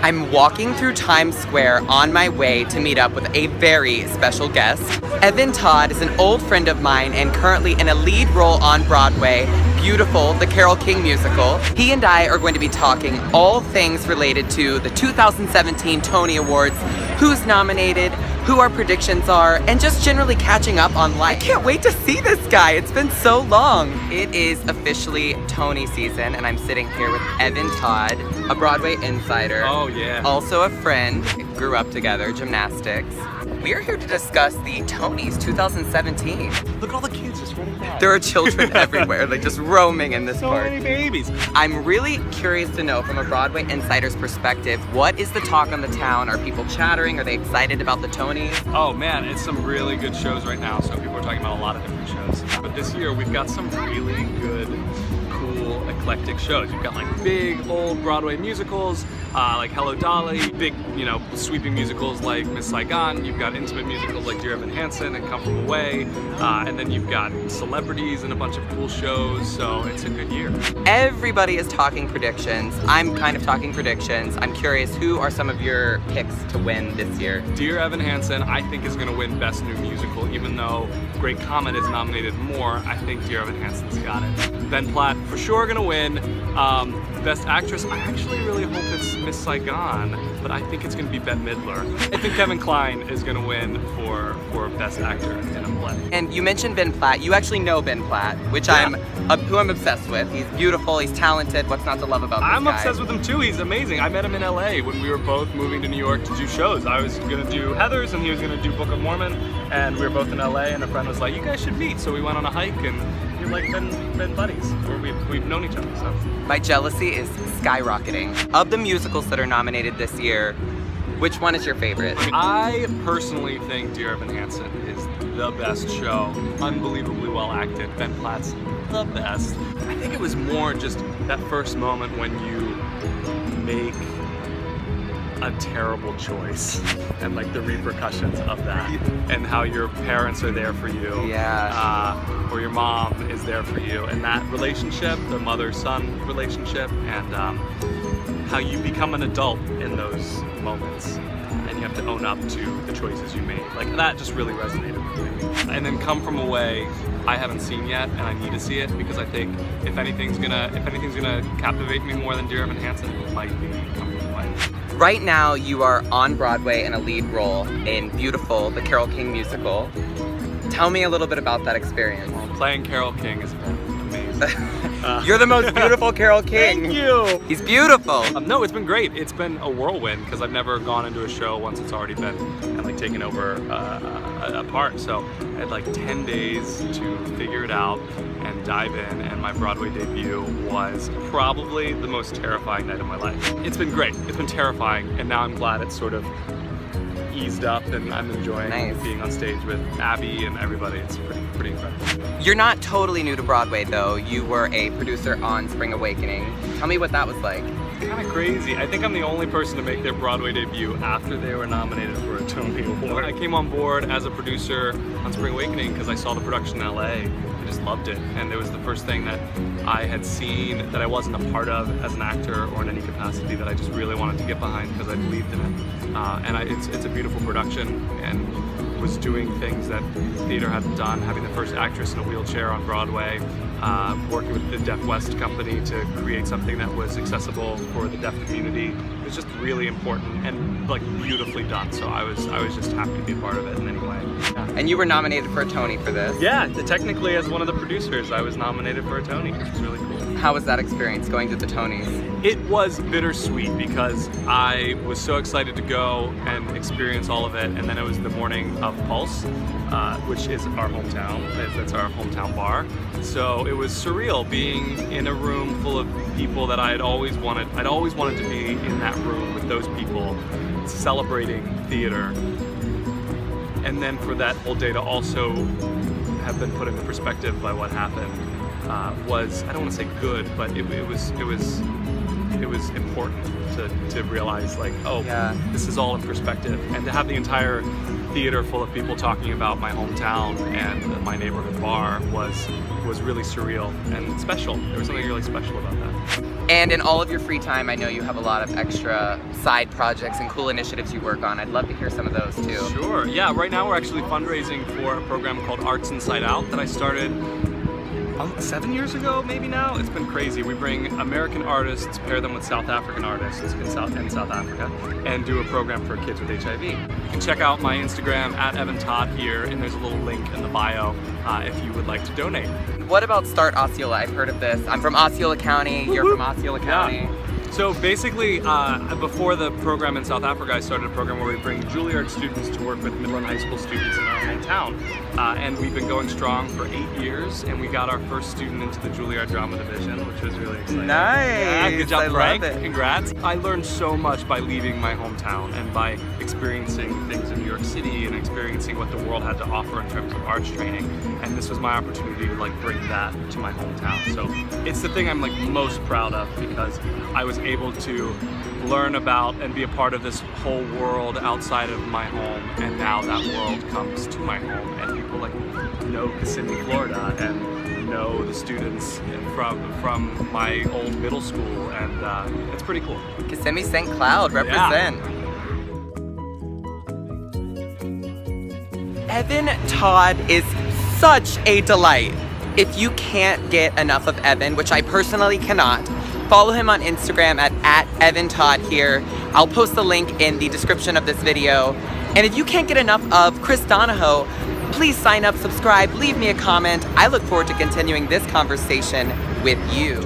I'm walking through Times Square on my way to meet up with a very special guest. Evan Todd is an old friend of mine and currently in a lead role on Broadway, Beautiful, the Carole King musical. He and I are going to be talking all things related to the 2017 Tony Awards, who's nominated, who our predictions are, and just generally catching up on life. I can't wait to see this guy. It's been so long. It is officially Tony season, and I'm sitting here with Evan Todd, a Broadway insider. Oh yeah. Also a friend. Grew up together, gymnastics. We are here to discuss the Tonys 2017. Look at all the kids just running by. There are children everywhere, like just roaming in this park. So many babies. I'm really curious to know from a Broadway insider's perspective, what is the talk on the town? Are people chattering? Are they excited about the Tonys? Oh man, it's some really good shows right now, so people are talking about a lot of different shows. But this year we've got some really good, cool, eclectic shows. You've got like big old Broadway musicals, like Hello Dolly, big, you know, sweeping musicals like Miss Saigon. You've got intimate musicals like Dear Evan Hansen and Come From Away, and then you've got celebrities and a bunch of cool shows, so it's a good year. Everybody is talking predictions. I'm kind of talking predictions. I'm curious, who are some of your picks to win this year? Dear Evan Hansen, I think, is going to win Best New Musical, even though Great Comet is nominated more. I think Dear Evan Hansen's got it. Ben Platt, for sure, going to win. Best Actress, I actually really hope it's Miss Saigon, but I think it's going to be Bette Midler. I think Kevin Kline is going to win for Best Actor in a play. And you mentioned Ben Platt. You actually know Ben Platt, which yeah. who I'm obsessed with. He's beautiful, he's talented. What's not to love about this I'm guy? obsessed with him too. He's amazing. I met him in LA when we were both moving to New York to do shows. I was going to do Heather's and he was going to do Book of Mormon, and we were both in LA, and a friend was like, you guys should meet. So we went on a hike, and we've like been buddies, or we've known each other. So my jealousy is skyrocketing. Of the musicals that are nominated this year, which one is your favorite? I personally think Dear Evan Hansen is the best show. Unbelievably well acted. Ben Platt's the best. I think it was more just that first moment when you make a terrible choice and like the repercussions of that, and how your parents are there for you, or your mom is there for you, and that relationship, the mother-son relationship, and how you become an adult in those moments, and you have to own up to the choices you made. Like that just really resonated with me. And then Come From Away, I haven't seen yet, and I need to see it because I think if anything's gonna captivate me more than Dear Evan Hansen, it might be Come From Away. Right now, you are on Broadway in a lead role in Beautiful, the Carole King musical. Tell me a little bit about that experience. Well, playing Carole King has been amazing. You're the most beautiful Carole King. Thank you. He's beautiful. No, it's been great. It's been a whirlwind because I've never gone into a show once it's already been and like taken over a part. So I had like 10 days to figure it out and dive in, and my Broadway debut was probably the most terrifying night of my life. It's been great. It's been terrifying, and now I'm glad it's sort of eased up, and I'm enjoying being on stage with Abby and everybody. It's pretty incredible. You're not totally new to Broadway though. You were a producer on Spring Awakening. Tell me what that was like. Kind of crazy. I think I'm the only person to make their Broadway debut after they were nominated for a Tony Award. I came on board as a producer on Spring Awakening because I saw the production in LA. I just loved it, and it was the first thing that I had seen that I wasn't a part of as an actor or in any capacity that I just really wanted to get behind because I believed in it. It's a beautiful production, and was doing things that theater hadn't done, having the first actress in a wheelchair on Broadway, working with the Deaf West company to create something that was accessible for the deaf community. It was just really important and like beautifully done. So I was just happy to be a part of it in any way. Yeah. And you were nominated for a Tony for this. Yeah, technically as one of the producers, I was nominated for a Tony, which was really cool. How was that experience going to the Tonys? It was bittersweet because I was so excited to go and experience all of it, and then it was the morning of Pulse, which is our hometown. That's our hometown bar. So it was surreal being in a room full of people that I'd always wanted to be in that room with those people, celebrating theater. And then for that whole day to also have been put into perspective by what happened was, I don't want to say good, but it was it was important to realize, like, oh, Yeah. this is all in perspective, and to have the entire theater full of people talking about my hometown and my neighborhood bar was really surreal and special. There was something really special about that. And in all of your free time, I know you have a lot of extra side projects and cool initiatives you work on. I'd love to hear some of those too. Sure, yeah, right now we're actually fundraising for a program called Arts Inside Out that I started 7 years ago, maybe now. It's been crazy. We bring American artists, pair them with South African artists in South Africa, and do a program for kids with HIV. You can check out my Instagram at Evan Todd here, and there's a little link in the bio if you would like to donate. What about Start Osceola? I've heard of this. I'm from Osceola County, you're from Osceola County. Yeah. So basically, before the program in South Africa, I started a program where we bring Juilliard students to work with middle and high school students in our hometown. And we've been going strong for 8 years, and we got our first student into the Juilliard Drama Division, which was really exciting. Nice! Yeah, good job, I Frank. love it. Congrats. I learned so much by leaving my hometown and by experiencing things in New York City and experiencing what the world had to offer in terms of arts training. And this was my opportunity to like bring that to my hometown. So it's the thing I'm like most proud of, because I was able to learn about and be a part of this whole world outside of my home, and now that world comes to my home, and people like know Kissimmee, Florida, and know the students from my old middle school, and it's pretty cool. Kissimmee St. Cloud, represent. Yeah. Evan Todd is such a delight. If you can't get enough of Evan, which I personally cannot, follow him on Instagram at Evan Todd here. I'll post the link in the description of this video. And if you can't get enough of Chris Donahoe, please sign up, subscribe, leave me a comment. I look forward to continuing this conversation with you.